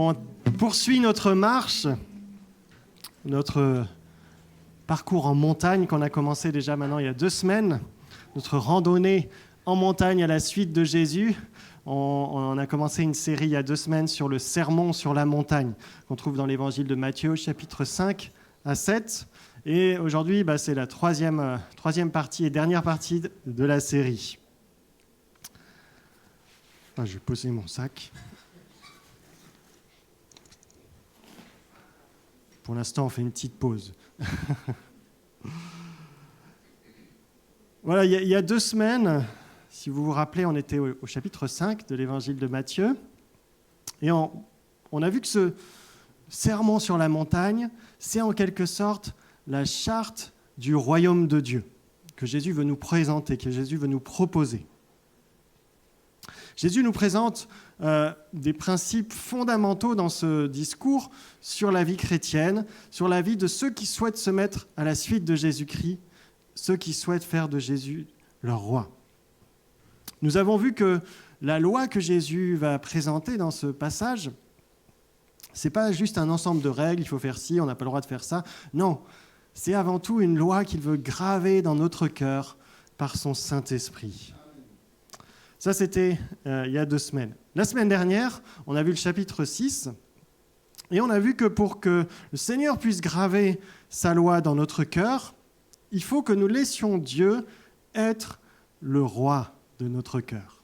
On poursuit notre marche, notre parcours en montagne qu'on a commencé déjà maintenant il y a 2 semaines, notre randonnée en montagne à la suite de Jésus. On a commencé une série il y a 2 semaines sur le sermon sur la montagne qu'on trouve dans l'évangile de Matthieu, chapitre 5 à 7. Et aujourd'hui, c'est la troisième partie et dernière partie de la série. Je vais poser mon sac. Pour l'instant, on fait une petite pause. Voilà, il y a 2 semaines, si vous vous rappelez, on était au chapitre 5 de l'évangile de Matthieu. Et on a vu que ce sermon sur la montagne, c'est en quelque sorte la charte du royaume de Dieu que Jésus veut nous présenter, que Jésus veut nous proposer. Jésus nous présente des principes fondamentaux dans ce discours sur la vie chrétienne, sur la vie de ceux qui souhaitent se mettre à la suite de Jésus-Christ, ceux qui souhaitent faire de Jésus leur roi. Nous avons vu que la loi que Jésus va présenter dans ce passage, ce n'est pas juste un ensemble de règles, il faut faire ci, on n'a pas le droit de faire ça. Non, c'est avant tout une loi qu'il veut graver dans notre cœur par son Saint-Esprit. Ça, c'était il y a 2 semaines. La semaine dernière, on a vu le chapitre 6, et on a vu que pour que le Seigneur puisse graver sa loi dans notre cœur, il faut que nous laissions Dieu être le roi de notre cœur.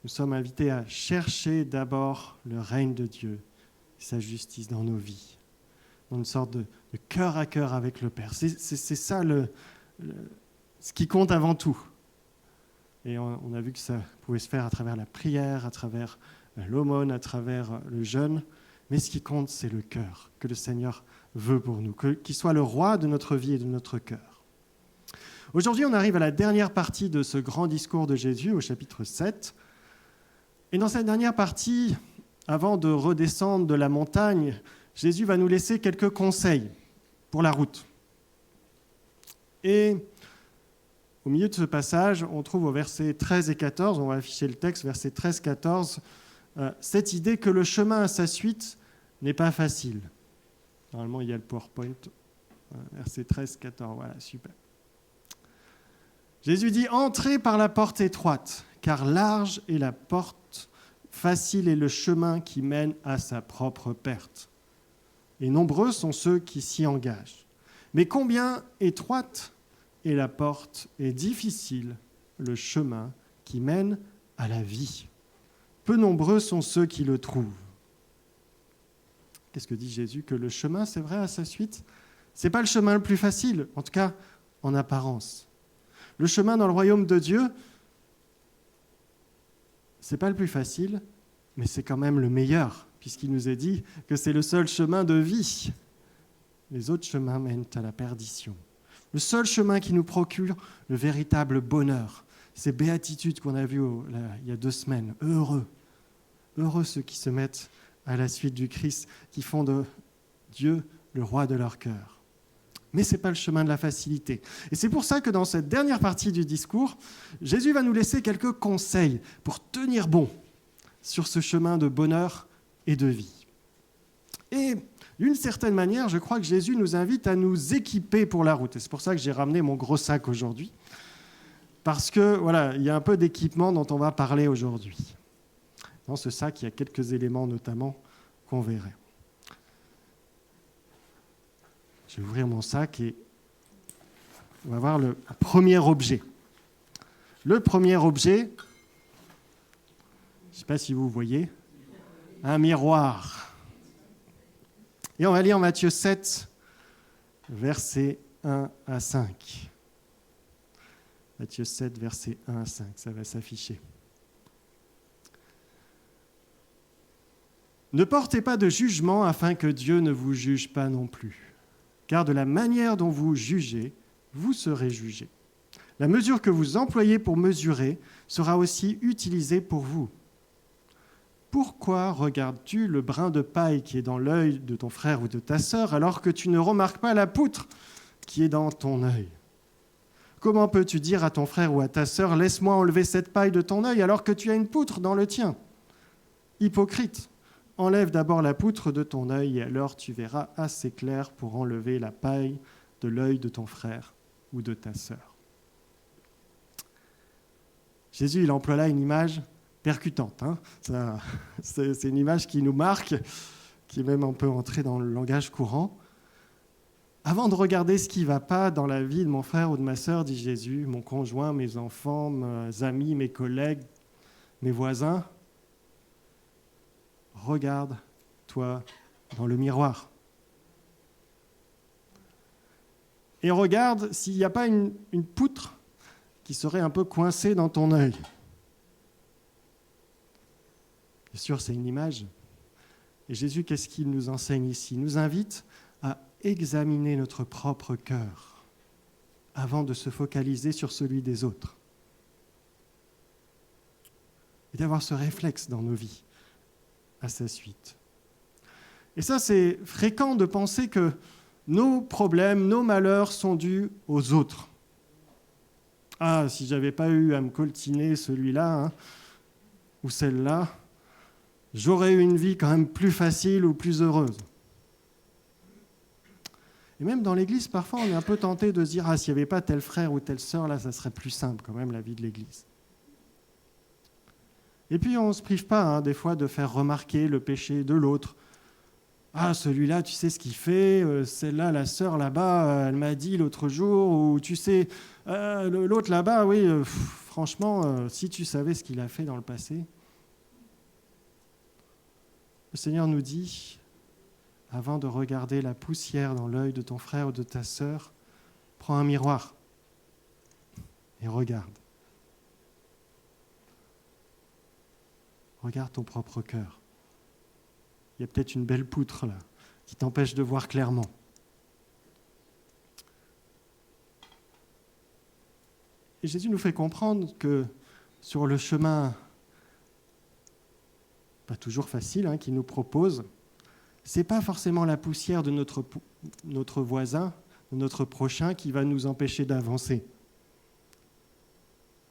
Nous sommes invités à chercher d'abord le règne de Dieu et sa justice dans nos vies, dans une sorte de cœur à cœur avec le Père. C'est ça ce qui compte avant tout. Et on a vu que ça pouvait se faire à travers la prière, à travers l'aumône, à travers le jeûne. Mais ce qui compte, c'est le cœur que le Seigneur veut pour nous, qu'il soit le roi de notre vie et de notre cœur. Aujourd'hui, on arrive à la dernière partie de ce grand discours de Jésus, au chapitre 7. Et dans cette dernière partie, avant de redescendre de la montagne, Jésus va nous laisser quelques conseils pour la route. Et au milieu de ce passage, on trouve au verset 13 et 14, on va afficher le texte, verset 13-14, cette idée que le chemin à sa suite n'est pas facile. Normalement, il y a le PowerPoint, verset 13-14, voilà, super. Jésus dit « Entrez par la porte étroite, car large est la porte, facile est le chemin qui mène à sa propre perte. Et nombreux sont ceux qui s'y engagent. Mais combien étroite et la porte est difficile, le chemin qui mène à la vie. Peu nombreux sont ceux qui le trouvent. » Qu'est-ce que dit Jésus? Que le chemin, c'est vrai, à sa suite, ce n'est pas le chemin le plus facile, en tout cas en apparence. Le chemin dans le royaume de Dieu, ce n'est pas le plus facile, mais c'est quand même le meilleur, puisqu'il nous est dit que c'est le seul chemin de vie. Les autres chemins mènent à la perdition. Le seul chemin qui nous procure le véritable bonheur, ces béatitudes qu'on a vues il y a 2 semaines. Heureux ceux qui se mettent à la suite du Christ, qui font de Dieu le roi de leur cœur. Mais ce n'est pas le chemin de la facilité. Et c'est pour ça que dans cette dernière partie du discours, Jésus va nous laisser quelques conseils pour tenir bon sur ce chemin de bonheur et de vie. Et d'une certaine manière, je crois que Jésus nous invite à nous équiper pour la route. Et c'est pour ça que j'ai ramené mon gros sac aujourd'hui. Parce que, voilà, il y a un peu d'équipement dont on va parler aujourd'hui. Dans ce sac, il y a quelques éléments notamment qu'on verrait. Je vais ouvrir mon sac et on va voir le premier objet. Le premier objet, je ne sais pas si vous voyez, un miroir. Et on va lire Matthieu 7, versets 1 à 5. Matthieu 7, versets 1 à 5, ça va s'afficher. « Ne portez pas de jugement afin que Dieu ne vous juge pas non plus. Car de la manière dont vous jugez, vous serez jugés. La mesure que vous employez pour mesurer sera aussi utilisée pour vous. Pourquoi regardes-tu le brin de paille qui est dans l'œil de ton frère ou de ta sœur alors que tu ne remarques pas la poutre qui est dans ton œil? Comment peux-tu dire à ton frère ou à ta sœur « Laisse-moi enlever cette paille de ton œil alors que tu as une poutre dans le tien » Hypocrite, enlève d'abord la poutre de ton œil et alors tu verras assez clair pour enlever la paille de l'œil de ton frère ou de ta sœur. Jésus, il emploie là une image percutante. C'est une image qui nous marque, qui est même un peu entrée dans le langage courant. Avant de regarder ce qui ne va pas dans la vie de mon frère ou de ma sœur, dit Jésus, mon conjoint, mes enfants, mes amis, mes collègues, mes voisins, regarde-toi dans le miroir. Et regarde s'il n'y a pas une poutre qui serait un peu coincée dans ton œil. Bien sûr, c'est une image. Et Jésus, qu'est-ce qu'il nous enseigne ici ? Il nous invite à examiner notre propre cœur avant de se focaliser sur celui des autres. Et d'avoir ce réflexe dans nos vies à sa suite. Et ça, c'est fréquent de penser que nos problèmes, nos malheurs sont dus aux autres. Ah, si j'avais pas eu à me coltiner celui-là ou celle-là, j'aurais eu une vie quand même plus facile ou plus heureuse. Et même dans l'Église, parfois, on est un peu tenté de se dire « Ah, s'il n'y avait pas tel frère ou telle sœur, là, ça serait plus simple quand même, la vie de l'Église. » Et puis, on ne se prive pas, des fois, de faire remarquer le péché de l'autre. « Ah, celui-là, tu sais ce qu'il fait, celle-là, la sœur là-bas, elle m'a dit l'autre jour, ou tu sais, l'autre là-bas, oui, franchement, si tu savais ce qu'il a fait dans le passé. » Le Seigneur nous dit, avant de regarder la poussière dans l'œil de ton frère ou de ta sœur, prends un miroir et regarde. Regarde ton propre cœur. Il y a peut-être une belle poutre là qui t'empêche de voir clairement. Et Jésus nous fait comprendre que sur le chemin, pas toujours facile, qu'il nous propose, ce n'est pas forcément la poussière de notre voisin, de notre prochain qui va nous empêcher d'avancer.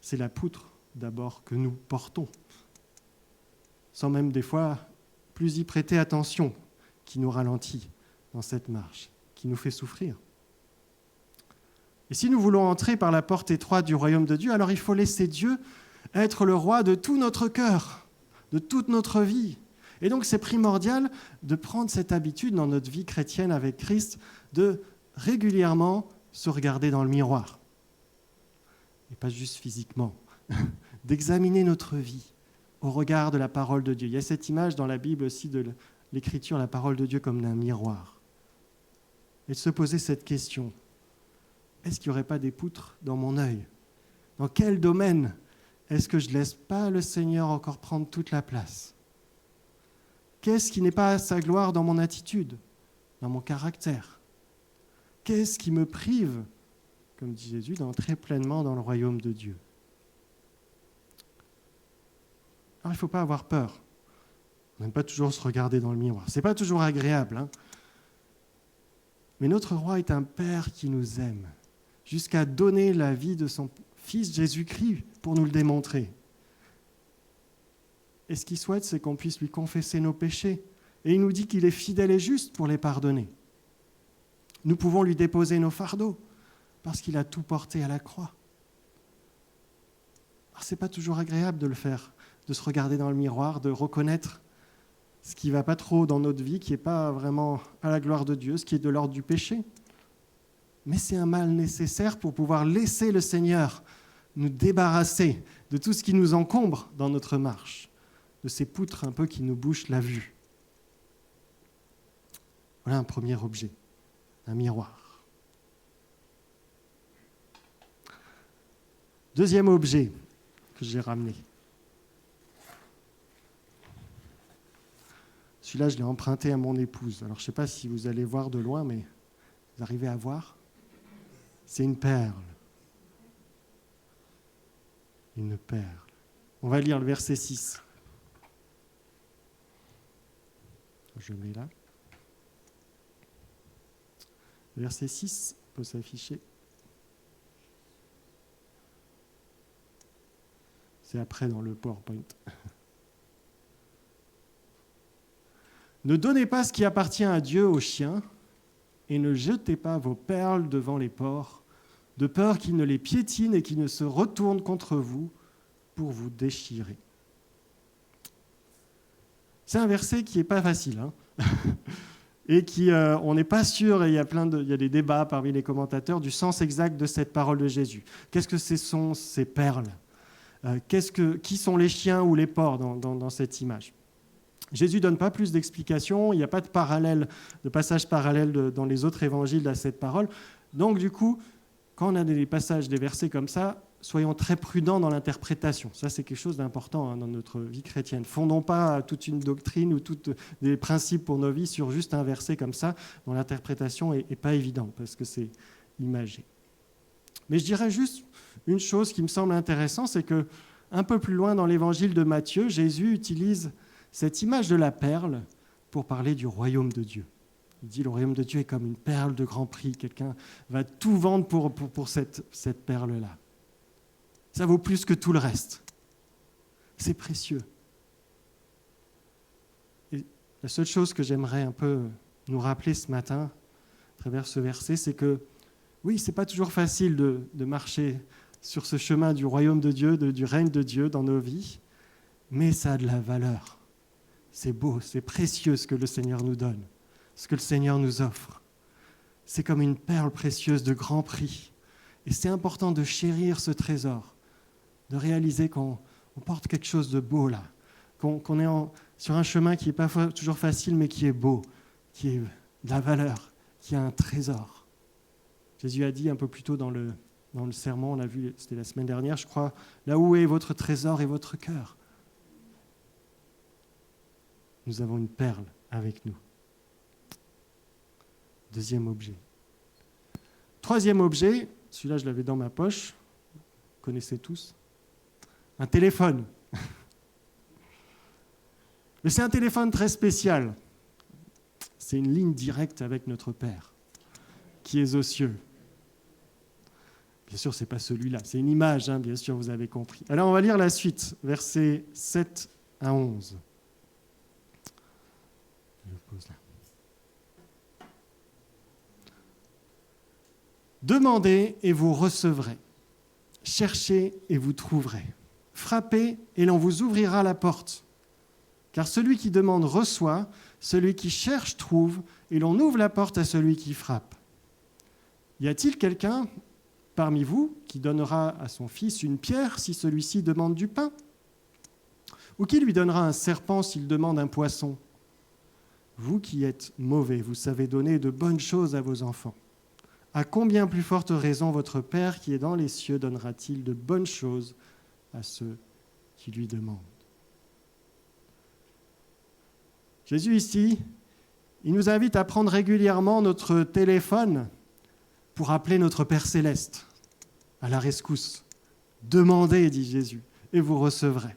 C'est la poutre d'abord que nous portons, sans même des fois plus y prêter attention, qui nous ralentit dans cette marche, qui nous fait souffrir. Et si nous voulons entrer par la porte étroite du royaume de Dieu, alors il faut laisser Dieu être le roi de tout notre cœur, de toute notre vie. Et donc c'est primordial de prendre cette habitude dans notre vie chrétienne avec Christ, de régulièrement se regarder dans le miroir. Et pas juste physiquement, d'examiner notre vie au regard de la parole de Dieu. Il y a cette image dans la Bible aussi de l'écriture, la parole de Dieu comme d'un miroir. Et de se poser cette question, est-ce qu'il n'y aurait pas des poutres dans mon œil ? Dans quel domaine est-ce que je ne laisse pas le Seigneur encore prendre toute la place ? Qu'est-ce qui n'est pas à sa gloire dans mon attitude, dans mon caractère ? Qu'est-ce qui me prive, comme dit Jésus, d'entrer pleinement dans le royaume de Dieu ? Alors il ne faut pas avoir peur. On n'aime pas toujours se regarder dans le miroir. Ce n'est pas toujours agréable. Mais notre roi est un Père qui nous aime, jusqu'à donner la vie de son Fils Jésus-Christ pour nous le démontrer. Et ce qu'il souhaite, c'est qu'on puisse lui confesser nos péchés. Et il nous dit qu'il est fidèle et juste pour les pardonner. Nous pouvons lui déposer nos fardeaux, parce qu'il a tout porté à la croix. Alors, ce n'est pas toujours agréable de le faire, de se regarder dans le miroir, de reconnaître ce qui ne va pas trop dans notre vie, qui n'est pas vraiment à la gloire de Dieu, ce qui est de l'ordre du péché. Mais c'est un mal nécessaire pour pouvoir laisser le Seigneur nous débarrasser de tout ce qui nous encombre dans notre marche, de ces poutres un peu qui nous bouchent la vue. Voilà un premier objet, un miroir. Deuxième objet que j'ai ramené. Celui-là, je l'ai emprunté à mon épouse. Alors, je ne sais pas si vous allez voir de loin, mais vous arrivez à voir ? C'est une perle. Une perle. On va lire le verset 6. Je mets là. Le verset 6 peut s'afficher. C'est après dans le PowerPoint. Ne donnez pas ce qui appartient à Dieu aux chiens et ne jetez pas vos perles devant les porcs, de peur qu'ils ne les piétinent et qu'ils ne se retournent contre vous pour vous déchirer. C'est un verset qui n'est pas facile, et qui, on n'est pas sûr, et il y a des débats parmi les commentateurs du sens exact de cette parole de Jésus. Qu'est-ce que ce sont ces perles ? Qui sont les chiens ou les porcs dans cette image ? Jésus ne donne pas plus d'explications, il n'y a pas de passage parallèle dans les autres évangiles à cette parole. Donc du coup, quand on a des passages, des versets comme ça, soyons très prudents dans l'interprétation. Ça, c'est quelque chose d'important dans notre vie chrétienne. Fondons pas toute une doctrine ou tous des principes pour nos vies sur juste un verset comme ça, dont l'interprétation n'est pas évidente, parce que c'est imagé. Mais je dirais juste une chose qui me semble intéressante, c'est que un peu plus loin dans l'évangile de Matthieu, Jésus utilise cette image de la perle pour parler du royaume de Dieu. Il dit le royaume de Dieu est comme une perle de grand prix. Quelqu'un va tout vendre pour cette perle-là. Ça vaut plus que tout le reste. C'est précieux. Et la seule chose que j'aimerais un peu nous rappeler ce matin, à travers ce verset, c'est que oui, ce n'est pas toujours facile de marcher sur ce chemin du royaume de Dieu, du règne de Dieu dans nos vies, mais ça a de la valeur. C'est beau, c'est précieux ce que le Seigneur nous donne, ce que le Seigneur nous offre. C'est comme une perle précieuse de grand prix. Et c'est important de chérir ce trésor, de réaliser qu'on porte quelque chose de beau là, qu'on est sur un chemin qui n'est pas toujours facile, mais qui est beau, qui est de la valeur, qui a un trésor. Jésus a dit un peu plus tôt dans le sermon, on l'a vu, c'était la semaine dernière, je crois, là où est votre trésor et votre cœur. Nous avons une perle avec nous. Deuxième objet. Troisième objet, celui-là je l'avais dans ma poche, vous connaissez tous, un téléphone. Mais c'est un téléphone très spécial. C'est une ligne directe avec notre Père, qui est aux cieux. Bien sûr, ce n'est pas celui-là, c'est une image, bien sûr, vous avez compris. Alors on va lire la suite, versets 7 à 11. Je pose là. Demandez et vous recevrez. Cherchez et vous trouverez. Frappez et l'on vous ouvrira la porte. Car celui qui demande reçoit, celui qui cherche trouve, et l'on ouvre la porte à celui qui frappe. Y a-t-il quelqu'un parmi vous qui donnera à son fils une pierre si celui-ci demande du pain ? Ou qui lui donnera un serpent s'il demande un poisson ? Vous qui êtes mauvais, vous savez donner de bonnes choses à vos enfants. À combien plus forte raison votre Père qui est dans les cieux donnera-t-il de bonnes choses à ceux qui lui demandent ? Jésus ici, il nous invite à prendre régulièrement notre téléphone pour appeler notre Père céleste à la rescousse. Demandez, dit Jésus, et vous recevrez.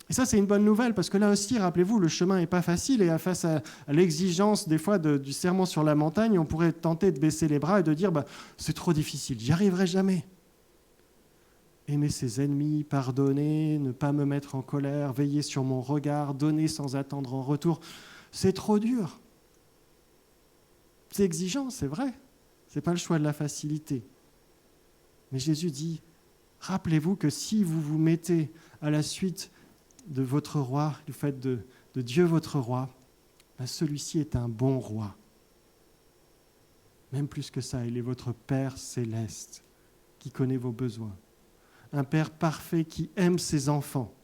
Et ça, c'est une bonne nouvelle, parce que là aussi, rappelez-vous, le chemin n'est pas facile, et face à l'exigence des fois du sermon sur la montagne, on pourrait tenter de baisser les bras et de dire c'est trop difficile, j'y arriverai jamais. Aimer ses ennemis, pardonner, ne pas me mettre en colère, veiller sur mon regard, donner sans attendre en retour, c'est trop dur. C'est exigeant, c'est vrai. Ce n'est pas le choix de la facilité. Mais Jésus dit, rappelez-vous que si vous vous mettez à la suite de votre roi, du fait de Dieu votre roi, celui-ci est un bon roi. Même plus que ça, il est votre Père céleste qui connaît vos besoins. Un Père parfait qui aime ses enfants.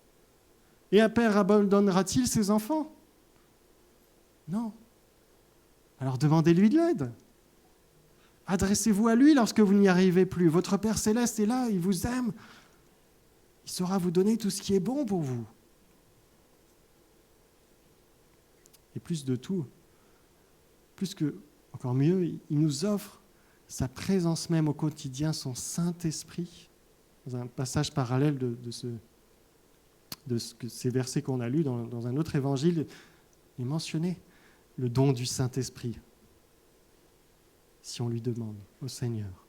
Et un Père abandonnera-t-il ses enfants ? Non. Alors demandez-lui de l'aide. Adressez-vous à lui lorsque vous n'y arrivez plus. Votre Père céleste est là, il vous aime. Il saura vous donner tout ce qui est bon pour vous. Et plus de tout, encore mieux, il nous offre sa présence même au quotidien, son Saint-Esprit. Dans un passage parallèle de ces versets qu'on a lus dans un autre évangile, il est mentionné le don du Saint-Esprit, si on lui demande au Seigneur.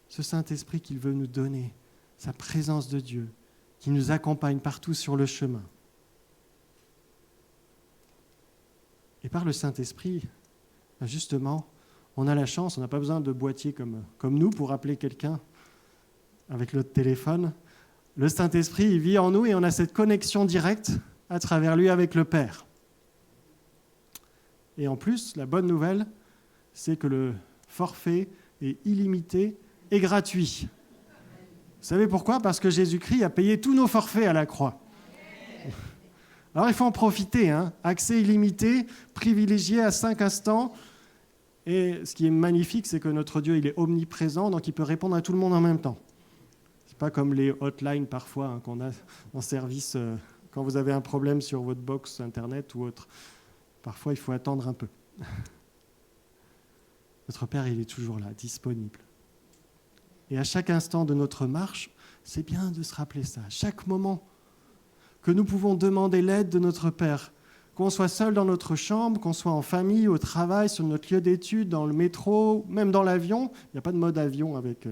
Ce Saint-Esprit qu'il veut nous donner, sa présence de Dieu, qui nous accompagne partout sur le chemin. Et par le Saint-Esprit, justement, on a la chance, on n'a pas besoin de boîtier comme nous pour appeler quelqu'un avec notre téléphone. Le Saint-Esprit, il vit en nous et on a cette connexion directe à travers lui avec le Père. Et en plus, la bonne nouvelle, c'est que le forfait est illimité et gratuit. Vous savez pourquoi ? Parce que Jésus-Christ a payé tous nos forfaits à la croix. Alors il faut en profiter, accès illimité, privilégié à 5 instants. Et ce qui est magnifique, c'est que notre Dieu, il est omniprésent, donc il peut répondre à tout le monde en même temps. C'est pas comme les hotlines parfois qu'on a en service quand vous avez un problème sur votre box internet ou autre. Parfois, il faut attendre un peu. Notre Père, il est toujours là, disponible. Et à chaque instant de notre marche, c'est bien de se rappeler ça. À chaque moment que nous pouvons demander l'aide de notre Père, qu'on soit seul dans notre chambre, qu'on soit en famille, au travail, sur notre lieu d'études, dans le métro, même dans l'avion. Il n'y a pas de mode avion avec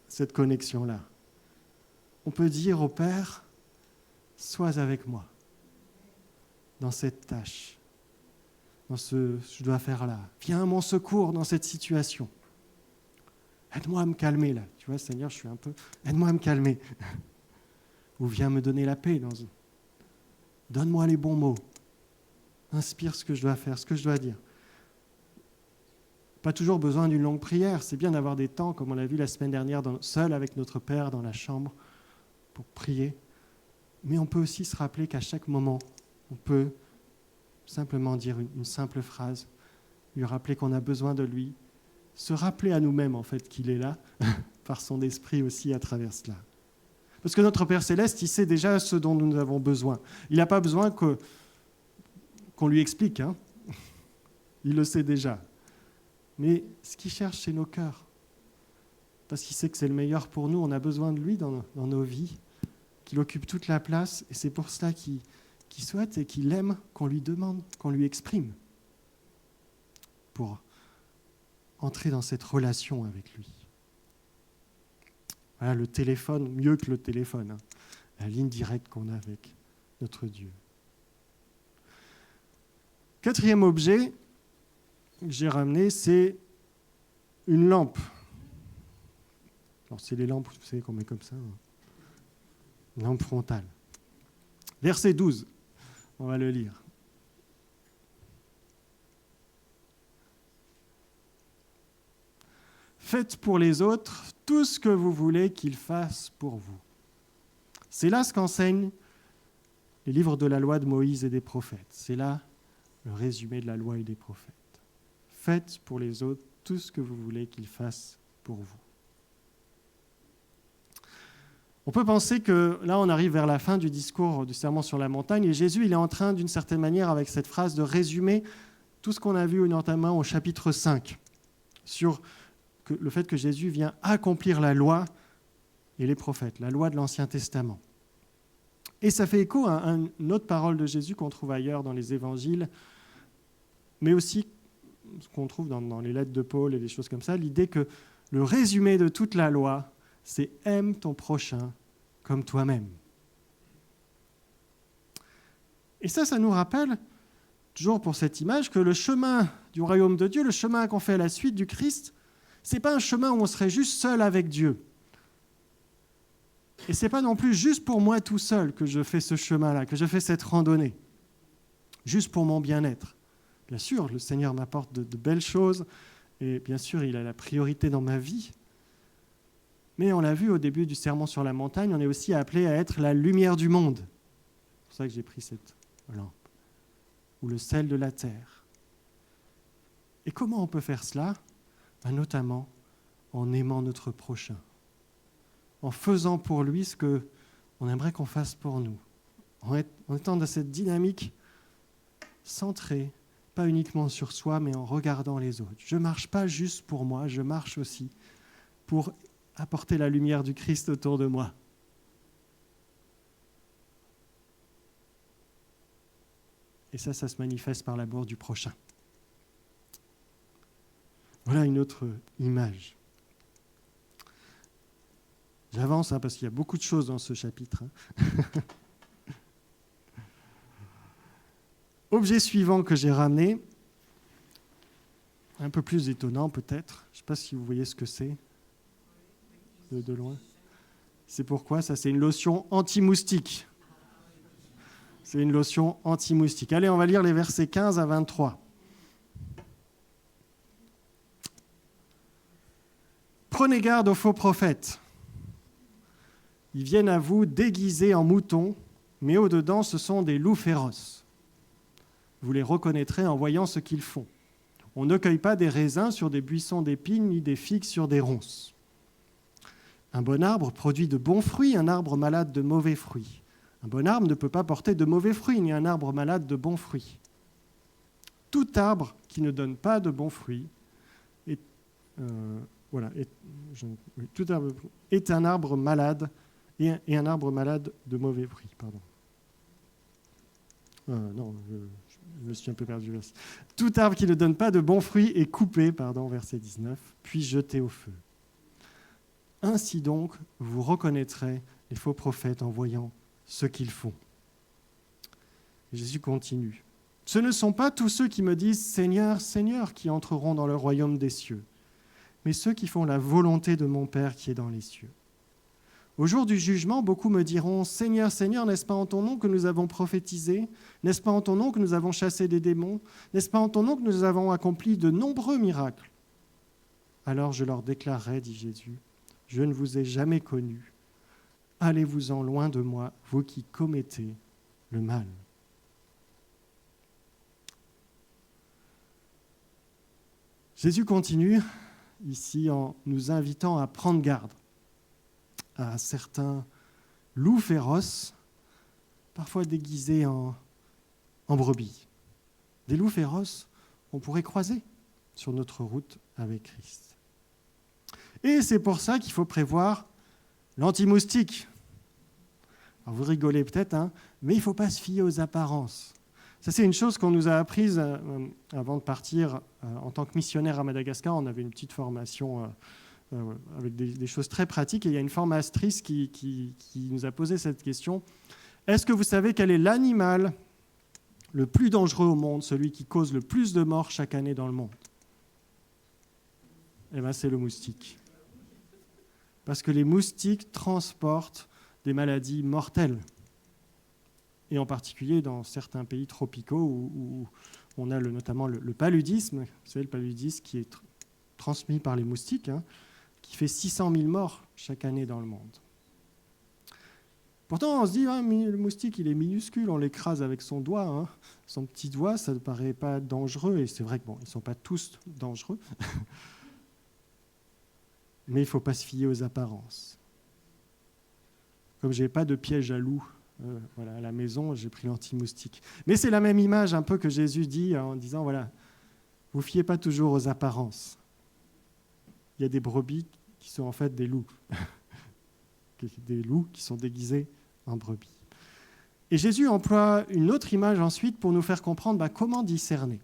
cette connexion-là. On peut dire au Père, sois avec moi dans cette tâche, dans ce que je dois faire là. Viens à mon secours dans cette situation. Aide-moi à me calmer là. Tu vois, Seigneur, je suis un peu... Aide-moi à me calmer. Ou viens me donner la paix. Donne-moi les bons mots. Inspire ce que je dois faire, ce que je dois dire. Pas toujours besoin d'une longue prière. C'est bien d'avoir des temps, comme on l'a vu la semaine dernière, seul avec notre Père dans la chambre pour prier. Mais on peut aussi se rappeler qu'à chaque moment, on peut simplement dire une simple phrase, lui rappeler qu'on a besoin de lui, se rappeler à nous-mêmes en fait qu'il est là, par son esprit aussi à travers cela. Parce que notre Père Céleste, il sait déjà ce dont nous avons besoin. Il n'a pas besoin qu'on lui explique. Il le sait déjà. Mais ce qu'il cherche, c'est nos cœurs. Parce qu'il sait que c'est le meilleur pour nous. On a besoin de lui dans nos vies, qu'il occupe toute la place. Et c'est pour cela qu'il souhaite et qu'il aime qu'on lui demande, qu'on lui exprime. Pour entrer dans cette relation avec lui. Voilà le téléphone, mieux que le téléphone, la ligne directe qu'on a avec notre Dieu. Quatrième objet que j'ai ramené, c'est une lampe. Alors c'est les lampes, vous savez, qu'on met comme ça. Une lampe frontale. Verset 12, on va le lire. Faites pour les autres tout ce que vous voulez qu'ils fassent pour vous. C'est là ce qu'enseignent les livres de la loi de Moïse et des prophètes. C'est là le résumé de la loi et des prophètes. Faites pour les autres tout ce que vous voulez qu'ils fassent pour vous. On peut penser que là, on arrive vers la fin du discours du Sermon sur la montagne et Jésus, il est en train, d'une certaine manière, avec cette phrase, de résumer tout ce qu'on a vu notamment au chapitre 5 sur le fait que Jésus vient accomplir la loi et les prophètes, la loi de l'Ancien Testament. Et ça fait écho à une autre parole de Jésus qu'on trouve ailleurs dans les évangiles, mais aussi ce qu'on trouve dans les lettres de Paul et des choses comme ça, l'idée que le résumé de toute la loi, c'est « aime ton prochain comme toi-même ». Et ça nous rappelle, toujours pour cette image, que le chemin du royaume de Dieu, le chemin qu'on fait à la suite du Christ, ce n'est pas un chemin où on serait juste seul avec Dieu. Et ce n'est pas non plus juste pour moi tout seul que je fais ce chemin-là, que je fais cette randonnée, juste pour mon bien-être. Bien sûr, le Seigneur m'apporte de belles choses, et bien sûr, il a la priorité dans ma vie. Mais on l'a vu au début du Sermon sur la montagne, on est aussi appelé à être la lumière du monde. C'est pour ça que j'ai pris cette lampe, ou le sel de la terre. Et comment on peut faire cela ? Notamment en aimant notre prochain, en faisant pour lui ce qu'on aimerait qu'on fasse pour nous, en étant dans cette dynamique centrée, pas uniquement sur soi, mais en regardant les autres. Je ne marche pas juste pour moi, je marche aussi pour apporter la lumière du Christ autour de moi. Et ça se manifeste par l'amour du prochain. Voilà une autre image. J'avance parce qu'il y a beaucoup de choses dans ce chapitre. Objet suivant que j'ai ramené, un peu plus étonnant peut-être. Je ne sais pas si vous voyez ce que c'est de loin. C'est pourquoi ça, c'est une lotion anti-moustique. C'est une lotion anti-moustique. Allez, on va lire les versets 15 à 23. Prenez garde aux faux prophètes. Ils viennent à vous déguisés en moutons, mais au-dedans, ce sont des loups féroces. Vous les reconnaîtrez en voyant ce qu'ils font. On ne cueille pas des raisins sur des buissons d'épines, ni des figues sur des ronces. Un bon arbre produit de bons fruits, un arbre malade de mauvais fruits. Un bon arbre ne peut pas porter de mauvais fruits, ni un arbre malade de bons fruits. Tout arbre qui ne donne pas de bons fruits tout arbre est un arbre malade et un arbre malade de mauvais fruits. Pardon. Je me suis un peu perdu. Tout arbre qui ne donne pas de bons fruits est coupé, verset 19, puis jeté au feu. Ainsi donc, vous reconnaîtrez les faux prophètes en voyant ce qu'ils font. Jésus continue. Ce ne sont pas tous ceux qui me disent « Seigneur, Seigneur » qui entreront dans le royaume des cieux, mais ceux qui font la volonté de mon Père qui est dans les cieux. Au jour du jugement, beaucoup me diront « Seigneur, Seigneur, n'est-ce pas en ton nom que nous avons prophétisé ? N'est-ce pas en ton nom que nous avons chassé des démons ? N'est-ce pas en ton nom que nous avons accompli de nombreux miracles ?» Alors je leur déclarerai, dit Jésus, « Je ne vous ai jamais connus. Allez-vous-en loin de moi, vous qui commettez le mal. » Jésus continue ici en nous invitant à prendre garde à certains loups féroces, parfois déguisés en brebis. Des loups féroces qu'on pourrait croiser sur notre route avec Christ. Et c'est pour ça qu'il faut prévoir l'anti-moustique. Alors vous rigolez peut-être, mais il ne faut pas se fier aux apparences. Ça, c'est une chose qu'on nous a apprise avant de partir en tant que missionnaire à Madagascar. On avait une petite formation avec des choses très pratiques. Et il y a une formatrice qui nous a posé cette question. Est-ce que vous savez quel est l'animal le plus dangereux au monde, celui qui cause le plus de morts chaque année dans le monde ? Eh bien, c'est le moustique. Parce que les moustiques transportent des maladies mortelles. Et en particulier dans certains pays tropicaux où on a notamment le paludisme. Vous savez, le paludisme qui est transmis par les moustiques, qui fait 600 000 morts chaque année dans le monde. Pourtant, on se dit, le moustique, il est minuscule, on l'écrase avec son doigt. Son petit doigt, ça ne paraît pas dangereux. Et c'est vrai qu'ils ne sont pas tous dangereux. Mais il ne faut pas se fier aux apparences. Comme je n'ai pas de piège à loup à la maison, j'ai pris l'anti-moustique. Mais c'est la même image un peu que Jésus dit en disant, vous ne fiez pas toujours aux apparences. Il y a des brebis qui sont en fait des loups. Des loups qui sont déguisés en brebis. Et Jésus emploie une autre image ensuite pour nous faire comprendre comment discerner.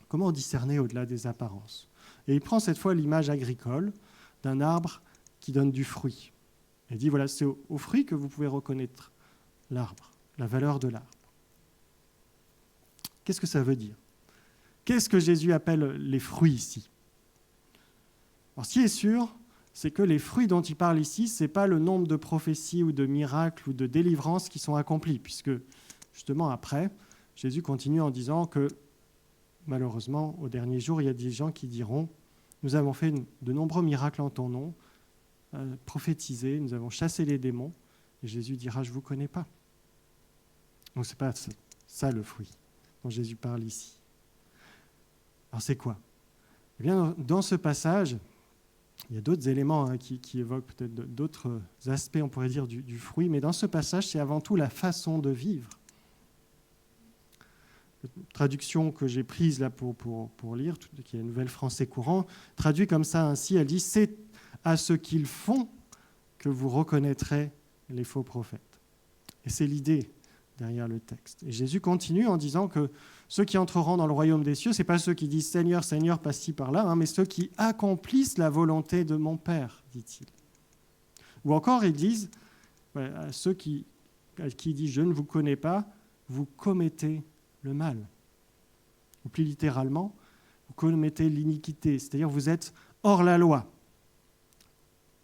Comment discerner au-delà des apparences. Et il prend cette fois l'image agricole d'un arbre qui donne du fruit. Il dit, c'est au fruit que vous pouvez reconnaître l'arbre, la valeur de l'arbre. Qu'est-ce que ça veut dire ? Qu'est-ce que Jésus appelle les fruits ici ? Alors, ce qui est sûr, c'est que les fruits dont il parle ici, ce n'est pas le nombre de prophéties ou de miracles ou de délivrances qui sont accomplis, puisque justement après, Jésus continue en disant que malheureusement, au dernier jour, il y a des gens qui diront « Nous avons fait de nombreux miracles en ton nom, prophétisé, nous avons chassé les démons. » Et Jésus dira « Je ne vous connais pas. » Donc ce n'est pas ça le fruit dont Jésus parle ici. Alors c'est quoi ? Eh bien, dans ce passage, il y a d'autres éléments qui évoquent peut-être d'autres aspects, on pourrait dire, du fruit, mais dans ce passage, c'est avant tout la façon de vivre. La traduction que j'ai prise là pour lire, qui est la Nouvelle Français courant, traduit comme ça ainsi, elle dit « C'est à ce qu'ils font que vous reconnaîtrez les faux prophètes. » Et c'est l'idée derrière le texte. Et Jésus continue en disant que ceux qui entreront dans le royaume des cieux, ce n'est pas ceux qui disent « Seigneur, Seigneur » par-ci, par-là, mais ceux qui accomplissent la volonté de mon Père, dit-il. Ou encore, ils disent, à ceux qui disent « Je ne vous connais pas », vous commettez le mal. Ou plus littéralement, vous commettez l'iniquité, c'est-à-dire vous êtes hors la loi.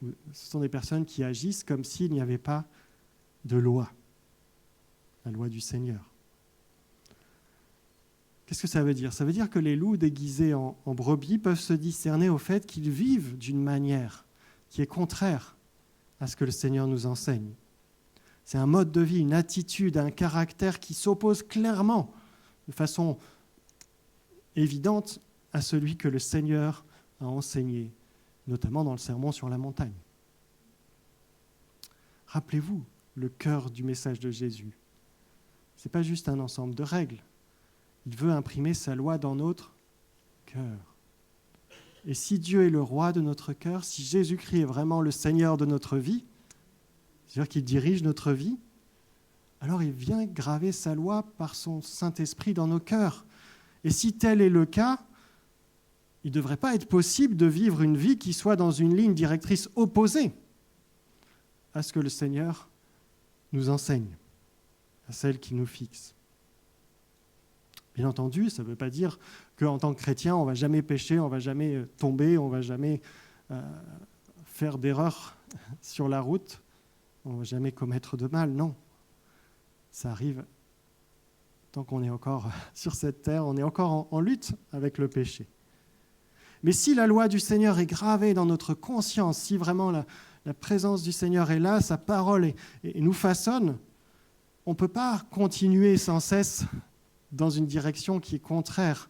Ce sont des personnes qui agissent comme s'il n'y avait pas de loi, la loi du Seigneur. Qu'est-ce que ça veut dire ? Ça veut dire que les loups déguisés en brebis peuvent se discerner au fait qu'ils vivent d'une manière qui est contraire à ce que le Seigneur nous enseigne. C'est un mode de vie, une attitude, un caractère qui s'oppose clairement, de façon évidente, à celui que le Seigneur a enseigné, notamment dans le sermon sur la montagne. Rappelez-vous le cœur du message de Jésus. Ce n'est pas juste un ensemble de règles. Il veut imprimer sa loi dans notre cœur. Et si Dieu est le roi de notre cœur, si Jésus-Christ est vraiment le Seigneur de notre vie, c'est-à-dire qu'il dirige notre vie, alors il vient graver sa loi par son Saint-Esprit dans nos cœurs. Et si tel est le cas, il ne devrait pas être possible de vivre une vie qui soit dans une ligne directrice opposée à ce que le Seigneur nous enseigne, à celle qui nous fixe. Bien entendu, ça ne veut pas dire qu'en tant que chrétien, on ne va jamais pécher, on ne va jamais tomber, on ne va jamais faire d'erreurs sur la route, on ne va jamais commettre de mal, non. Ça arrive tant qu'on est encore sur cette terre, on est encore en lutte avec le péché. Mais si la loi du Seigneur est gravée dans notre conscience, si vraiment la présence du Seigneur est là, sa parole et nous façonne, on ne peut pas continuer sans cesse dans une direction qui est contraire,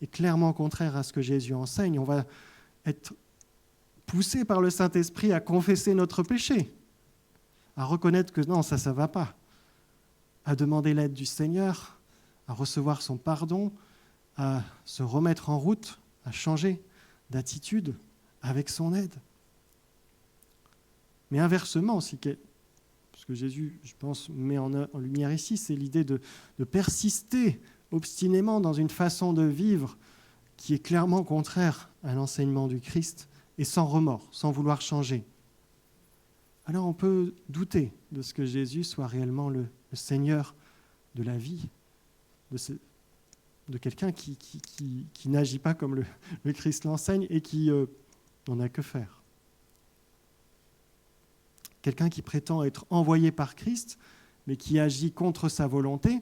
et clairement contraire à ce que Jésus enseigne. On va être poussé par le Saint-Esprit à confesser notre péché, à reconnaître que non, ça ne va pas, à demander l'aide du Seigneur, à recevoir son pardon, à se remettre en route, à changer d'attitude avec son aide. Mais inversement, ce que Jésus, je pense, met en lumière ici, c'est l'idée de persister obstinément dans une façon de vivre qui est clairement contraire à l'enseignement du Christ et sans remords, sans vouloir changer. Alors on peut douter de ce que Jésus soit réellement le Seigneur de la vie, de quelqu'un qui n'agit pas comme le Christ l'enseigne et qui n'en a que faire. Quelqu'un qui prétend être envoyé par Christ, mais qui agit contre sa volonté,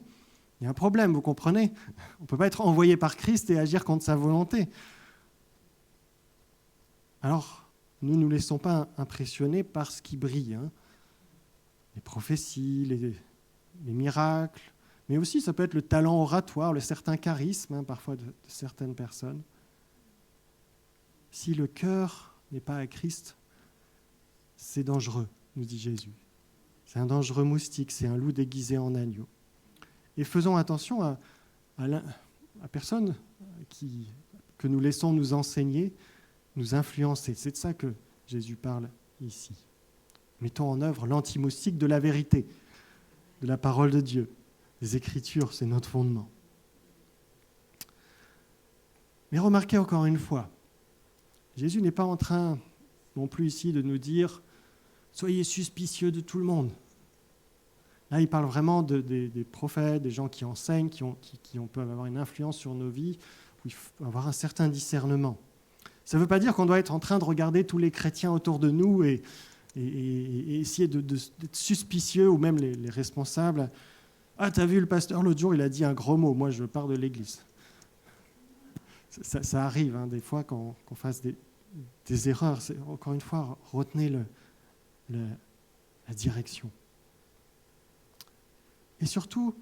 il y a un problème, vous comprenez ? On ne peut pas être envoyé par Christ et agir contre sa volonté. Alors, nous ne nous laissons pas impressionner par ce qui brille. Les prophéties, les miracles, mais aussi ça peut être le talent oratoire, le certain charisme, parfois de certaines personnes. Si le cœur n'est pas à Christ, c'est dangereux, nous dit Jésus. C'est un dangereux moustique, c'est un loup déguisé en agneau. Et faisons attention à personne que nous laissons nous enseigner, nous influencer. C'est de ça que Jésus parle ici. Mettons en œuvre l'anti-moustique de la vérité, de la parole de Dieu. Les Écritures, c'est notre fondement. Mais remarquez encore une fois, Jésus n'est pas en train non plus ici de nous dire « Soyez suspicieux de tout le monde ». Là, il parle vraiment des prophètes, des gens qui enseignent, qui peuvent avoir une influence sur nos vies, où il faut avoir un certain discernement. Ça ne veut pas dire qu'on doit être en train de regarder tous les chrétiens autour de nous et essayer d'être suspicieux, ou même les responsables. « Ah, t'as vu le pasteur l'autre jour, il a dit un gros mot, moi je pars de l'église. » Ça arrive des fois qu'on fasse des erreurs. Encore une fois, retenez la direction. Et surtout,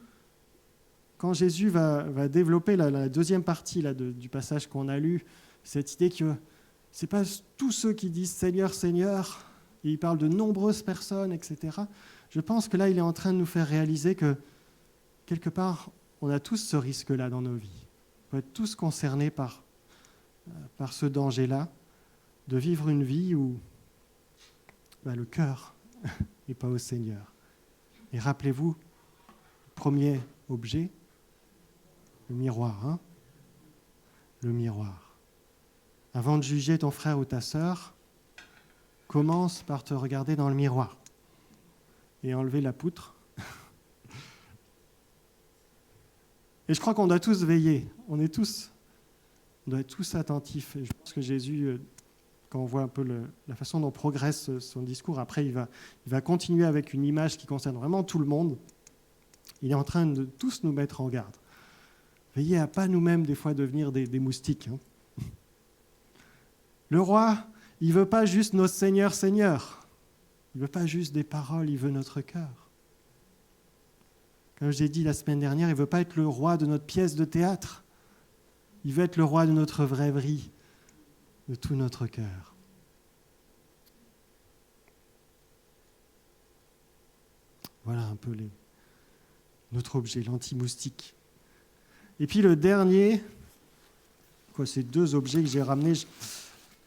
quand Jésus va développer la deuxième partie du passage qu'on a lu, cette idée que ce n'est pas tous ceux qui disent « Seigneur, Seigneur », et il parle de nombreuses personnes, etc. Je pense que là, il est en train de nous faire réaliser que, quelque part, on a tous ce risque-là dans nos vies. On peut être tous concernés par ce danger-là, de vivre une vie où le cœur n'est pas au Seigneur. Et rappelez-vous, premier objet, le miroir. Le miroir. Avant de juger ton frère ou ta sœur, commence par te regarder dans le miroir et enlever la poutre. Et je crois qu'on doit tous veiller. On doit être tous attentifs. Et je pense que Jésus, quand on voit un peu la façon dont progresse son discours, après il va continuer avec une image qui concerne vraiment tout le monde. Il est en train de tous nous mettre en garde. Veillez à pas nous-mêmes des fois devenir des moustiques. Le roi, il ne veut pas juste nos seigneurs. Il ne veut pas juste des paroles, il veut notre cœur. Comme j'ai dit la semaine dernière, il ne veut pas être le roi de notre pièce de théâtre. Il veut être le roi de notre vraie vie, de tout notre cœur. Voilà un peu notre objet, l'anti-moustique. Et puis le dernier, ces 2 objets que j'ai ramenés,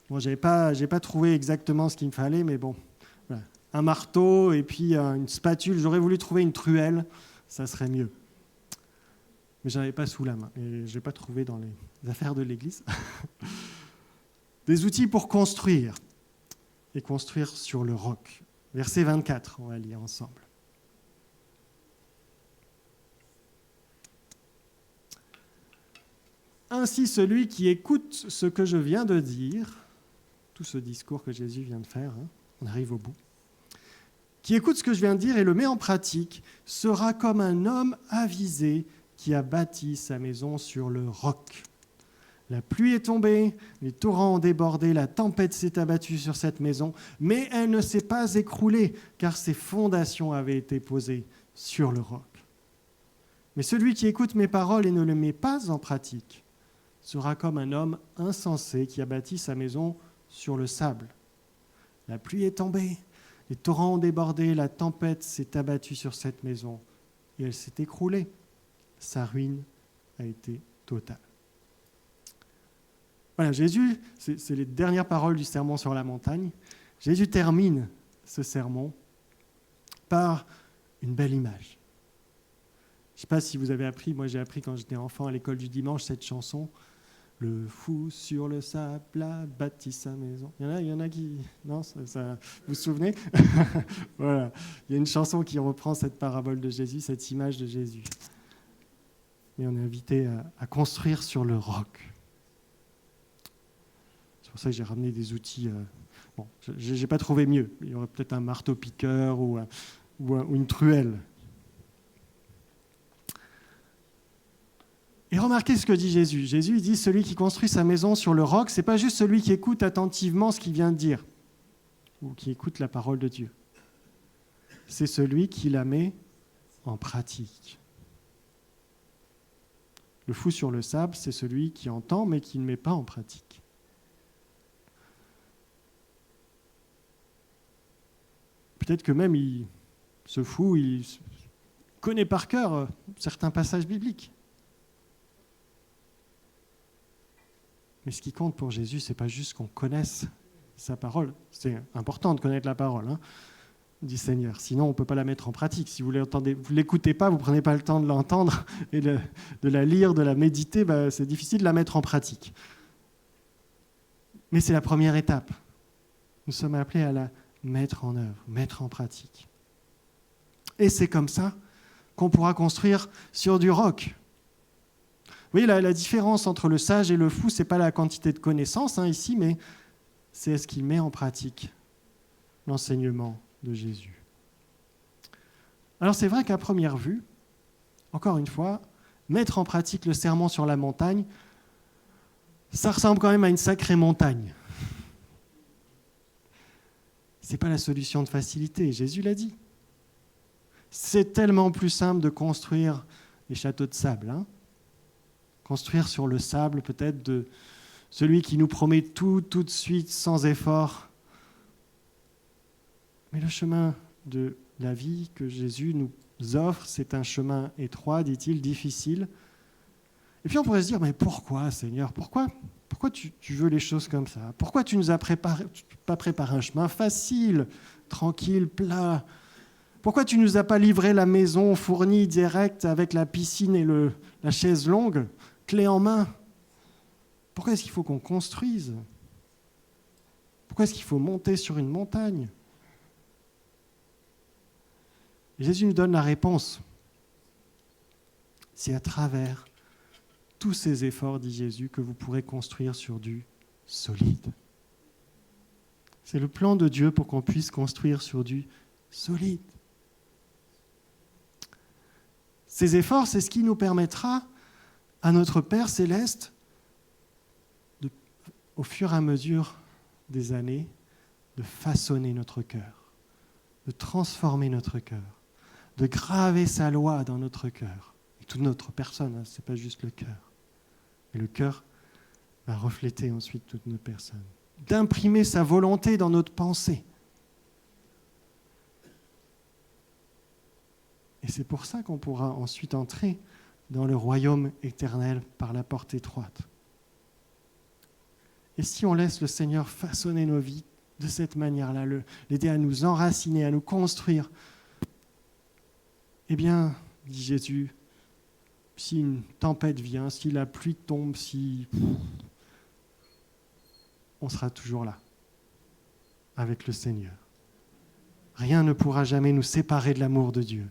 je n'ai pas trouvé exactement ce qu'il me fallait, mais bon, voilà. Un marteau et puis une spatule. J'aurais voulu trouver une truelle, ça serait mieux. Mais je n'en avais pas sous la main et je n'ai pas trouvé dans les affaires de l'Église. Des outils pour construire et construire sur le roc. Verset 24, on va lire ensemble. Ainsi, celui qui écoute ce que je viens de dire, tout ce discours que Jésus vient de faire, on arrive au bout, qui écoute ce que je viens de dire et le met en pratique, sera comme un homme avisé qui a bâti sa maison sur le roc. La pluie est tombée, les torrents ont débordé, la tempête s'est abattue sur cette maison, mais elle ne s'est pas écroulée, car ses fondations avaient été posées sur le roc. Mais celui qui écoute mes paroles et ne les met pas en pratique sera comme un homme insensé qui a bâti sa maison sur le sable. La pluie est tombée, les torrents ont débordé, la tempête s'est abattue sur cette maison et elle s'est écroulée. Sa ruine a été totale. Voilà, Jésus, c'est les dernières paroles du sermon sur la montagne. Jésus termine ce sermon par une belle image. Je ne sais pas si vous avez appris, moi j'ai appris quand j'étais enfant à l'école du dimanche cette chanson. Le fou sur le sable a bâti sa maison. Il y en a qui... Non, ça vous vous souvenez? Voilà. Il y a une chanson qui reprend cette parabole de Jésus, cette image de Jésus. Et on est invité à construire sur le roc. C'est pour ça que j'ai ramené des outils. Bon, je n'ai pas trouvé mieux. Il y aurait peut-être un marteau-piqueur ou une truelle. Et remarquez ce que dit Jésus. Jésus il dit, celui qui construit sa maison sur le roc, ce n'est pas juste celui qui écoute attentivement ce qu'il vient de dire, ou qui écoute la parole de Dieu. C'est celui qui la met en pratique. Le fou sur le sable, c'est celui qui entend, mais qui ne met pas en pratique. Peut-être que même ce fou, il connaît par cœur certains passages bibliques. Mais ce qui compte pour Jésus, ce n'est pas juste qu'on connaisse sa parole. C'est important de connaître la parole du Seigneur. Sinon, on ne peut pas la mettre en pratique. Si vous ne l'écoutez pas, vous ne prenez pas le temps de l'entendre et de la lire, de la méditer, c'est difficile de la mettre en pratique. Mais c'est la première étape. Nous sommes appelés à la mettre en œuvre, mettre en pratique. Et c'est comme ça qu'on pourra construire sur du roc. Vous voyez, la différence entre le sage et le fou, ce n'est pas la quantité de connaissances ici, mais c'est est-ce qu'il met en pratique l'enseignement de Jésus. Alors c'est vrai qu'à première vue, encore une fois, mettre en pratique le sermon sur la montagne, ça ressemble quand même à une sacrée montagne. Ce n'est pas la solution de facilité, Jésus l'a dit. C'est tellement plus simple de construire des châteaux de sable, construire sur le sable, peut-être de celui qui nous promet tout de suite, sans effort. Mais le chemin de la vie que Jésus nous offre, c'est un chemin étroit, dit-il, difficile. Et puis on pourrait se dire, mais pourquoi, Seigneur? Pourquoi tu veux les choses comme ça? Pourquoi tu ne nous as pas préparé un chemin facile, tranquille, plat? Pourquoi tu ne nous as pas livré la maison fournie direct avec la piscine et la chaise longue, clé en main? Pourquoi est-ce qu'il faut qu'on construise? Pourquoi est-ce qu'il faut monter sur une montagne? Et Jésus nous donne la réponse. C'est à travers tous ces efforts, dit Jésus, que vous pourrez construire sur du solide. C'est le plan de Dieu pour qu'on puisse construire sur du solide. Ces efforts, c'est ce qui nous permettra à notre Père céleste, au fur et à mesure des années, de façonner notre cœur, de transformer notre cœur, de graver sa loi dans notre cœur, et toute notre personne, ce n'est pas juste le cœur. Mais le cœur va refléter ensuite toute notre personne, d'imprimer sa volonté dans notre pensée. Et c'est pour ça qu'on pourra ensuite entrer dans le royaume éternel par la porte étroite. Et si on laisse le Seigneur façonner nos vies de cette manière-là, l'aider à nous enraciner, à nous construire, eh bien, dit Jésus, si une tempête vient, si la pluie tombe, on sera toujours là, avec le Seigneur. Rien ne pourra jamais nous séparer de l'amour de Dieu.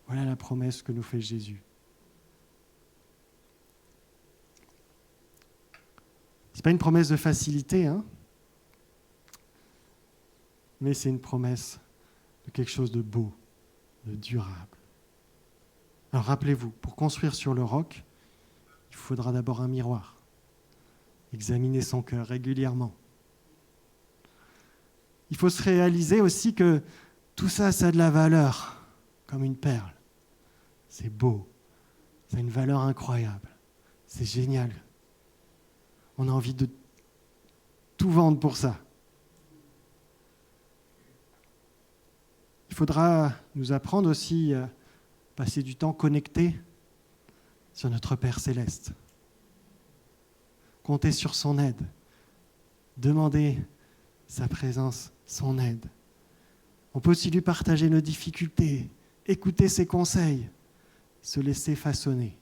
Voilà la promesse que nous fait Jésus. Ce n'est pas une promesse de facilité, mais c'est une promesse de quelque chose de beau, de durable. Alors rappelez-vous, pour construire sur le roc, il faudra d'abord un miroir. Examiner son cœur régulièrement. Il faut se réaliser aussi que tout ça, ça a de la valeur, comme une perle. C'est beau, ça a une valeur incroyable, c'est génial. On a envie de tout vendre pour ça. Il faudra nous apprendre aussi à passer du temps connecté sur notre Père céleste. Compter sur son aide. Demander sa présence, son aide. On peut aussi lui partager nos difficultés, écouter ses conseils, se laisser façonner.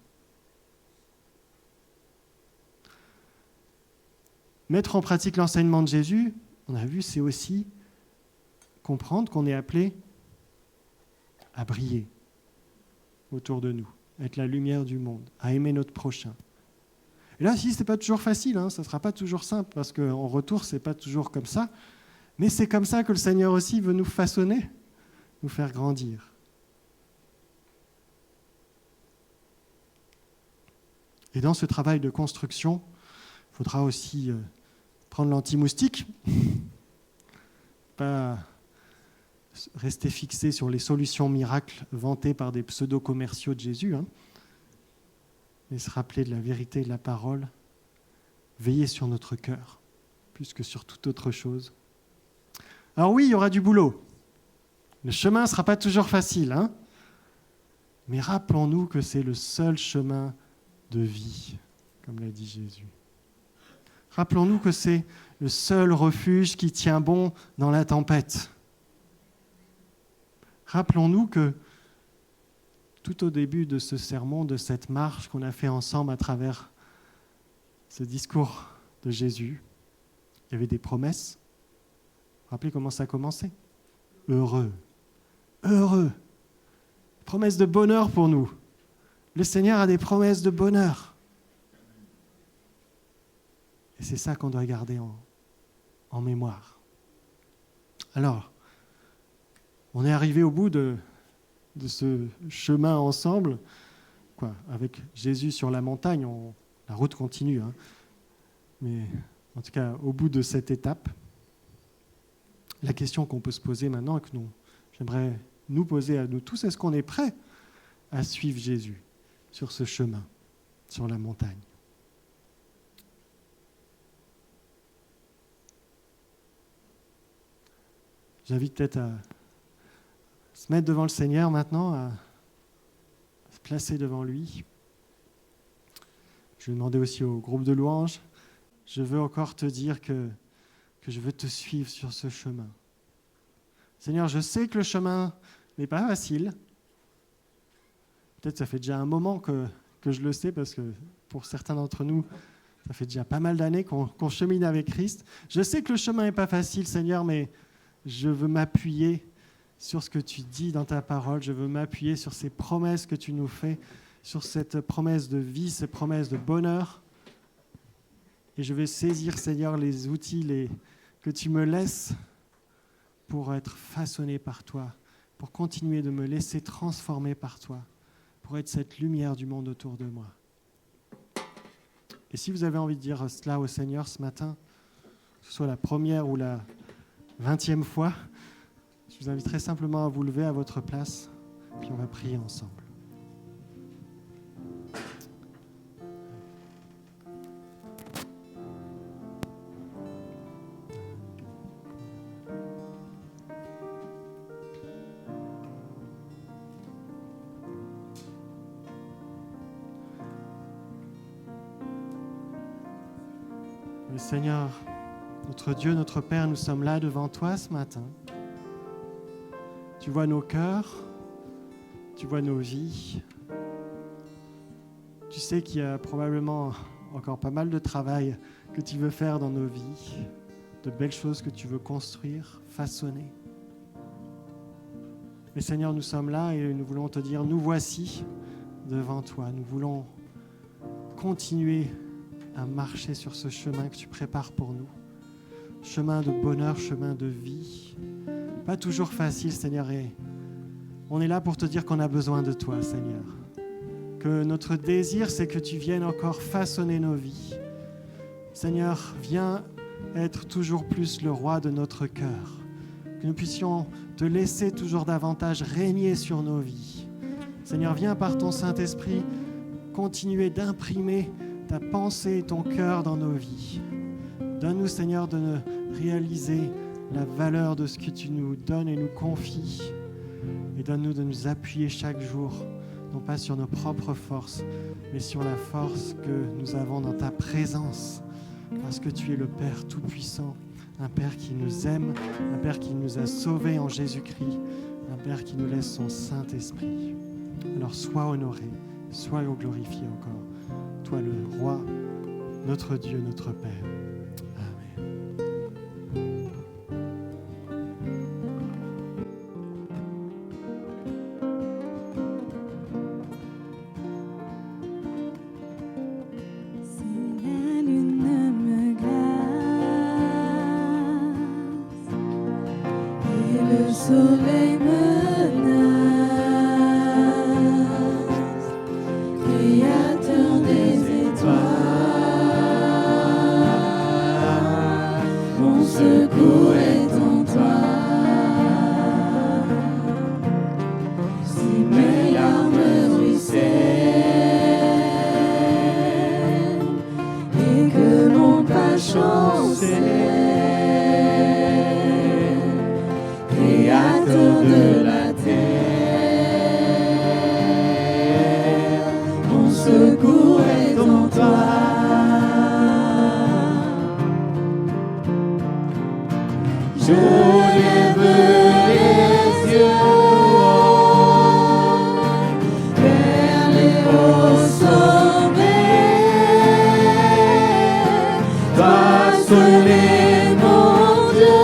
Mettre en pratique l'enseignement de Jésus, on a vu, c'est aussi comprendre qu'on est appelé à briller autour de nous, à être la lumière du monde, à aimer notre prochain. Et là, si ce n'est pas toujours facile, ça ne sera pas toujours simple, parce qu'en retour, ce n'est pas toujours comme ça, mais c'est comme ça que le Seigneur aussi veut nous façonner, nous faire grandir. Et dans ce travail de construction, il faudra aussi prendre l'anti-moustique, pas rester fixé sur les solutions miracles vantées par des pseudo-commerciaux de Jésus, mais se rappeler de la vérité de la parole, veiller sur notre cœur, plus que sur toute autre chose. Alors oui, il y aura du boulot. Le chemin ne sera pas toujours facile, mais rappelons-nous que c'est le seul chemin de vie, comme l'a dit Jésus. Rappelons-nous que c'est le seul refuge qui tient bon dans la tempête. Rappelons-nous que tout au début de ce sermon, de cette marche qu'on a fait ensemble à travers ce discours de Jésus, il y avait des promesses. Rappelez comment ça a commencé. Heureux. Heureux. Promesse de bonheur pour nous. Le Seigneur a des promesses de bonheur. Et c'est ça qu'on doit garder en mémoire. Alors, on est arrivé au bout de ce chemin ensemble, avec Jésus sur la montagne. La route continue, mais en tout cas, au bout de cette étape, la question qu'on peut se poser maintenant, et que j'aimerais nous poser à nous tous, est-ce qu'on est prêt à suivre Jésus sur ce chemin, sur la montagne ? J'invite peut-être à se mettre devant le Seigneur maintenant, à se placer devant lui. Je vais demander aussi au groupe de louanges. Je veux encore te dire que je veux te suivre sur ce chemin. Seigneur, je sais que le chemin n'est pas facile. Peut-être ça fait déjà un moment que je le sais, parce que pour certains d'entre nous, ça fait déjà pas mal d'années qu'on chemine avec Christ. Je sais que le chemin n'est pas facile, Seigneur, mais je veux m'appuyer sur ce que tu dis dans ta parole. Je veux m'appuyer sur ces promesses que tu nous fais. sur cette promesse de vie, ces promesses de bonheur. Et je vais saisir, Seigneur, les outils que tu me laisses pour être façonné par toi, pour continuer de me laisser transformer par toi, pour être cette lumière du monde autour de moi. Et si vous avez envie de dire cela au Seigneur ce matin, que ce soit la première ou la 20e fois, je vous inviterai simplement à vous lever à votre place, puis on va prier ensemble. Mais Seigneur, notre Dieu, notre Père, nous sommes là devant toi ce matin. Tu vois nos cœurs, tu vois nos vies. Tu sais qu'il y a probablement encore pas mal de travail que tu veux faire dans nos vies, de belles choses que tu veux construire, façonner. Mais Seigneur, nous sommes là et nous voulons te dire, nous voici devant toi. Nous voulons continuer à marcher sur ce chemin que tu prépares pour nous. Chemin de bonheur, chemin de vie. Pas toujours facile, Seigneur. Et on est là pour te dire qu'on a besoin de toi, Seigneur. Que notre désir, c'est que tu viennes encore façonner nos vies. Seigneur, viens être toujours plus le roi de notre cœur. Que nous puissions te laisser toujours davantage régner sur nos vies. Seigneur, viens par ton Saint-Esprit continuer d'imprimer ta pensée et ton cœur dans nos vies. Donne-nous, Seigneur, de réaliser la valeur de ce que tu nous donnes et nous confies. Et donne-nous de nous appuyer chaque jour, non pas sur nos propres forces, mais sur la force que nous avons dans ta présence. Parce que tu es le Père Tout-Puissant, un Père qui nous aime, un Père qui nous a sauvés en Jésus-Christ, un Père qui nous laisse son Saint-Esprit. Alors sois honoré, sois glorifié encore. Toi le Roi, notre Dieu, notre Père. Soleil menace, Créateur des étoiles, mon secours est en toi. Si mes larmes ruissellent et que mon pas chancelle, Créateur de la terre, mon secours est en toi. Je lève les yeux vers les hauts sommets, toi seul est mon Dieu.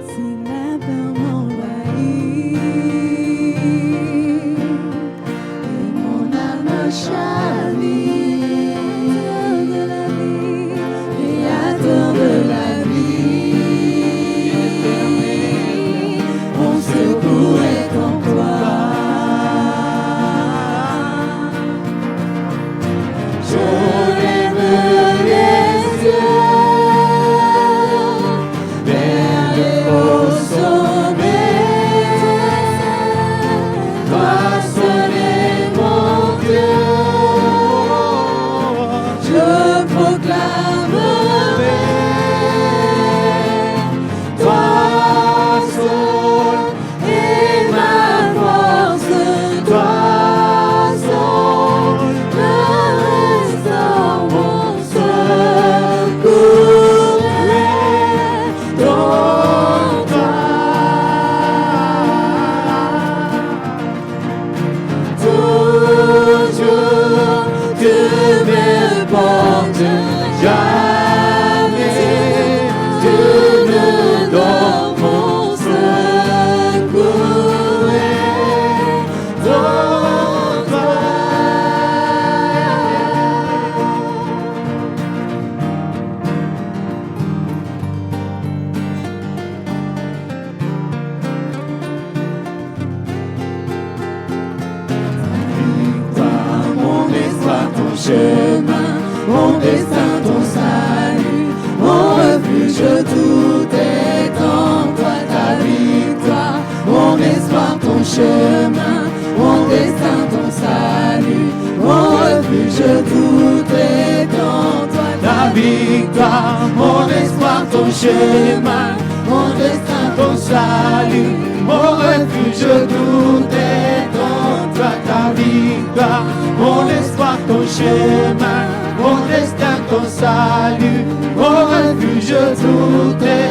Si la peur m'envahit, chemin, mon destin, ton salut, mon refuge, tout est en toi, ta victoire, mon espoir, ton chemin, mon destin, ton salut, mon refuge, tout est en toi, ta victoire, mon espoir, ton chemin, mon destin, ton salut, mon refuge, tout est en toi, ta victoire, mon espoir, ton chemin, mon destin, ton salut, mon refuge, tout est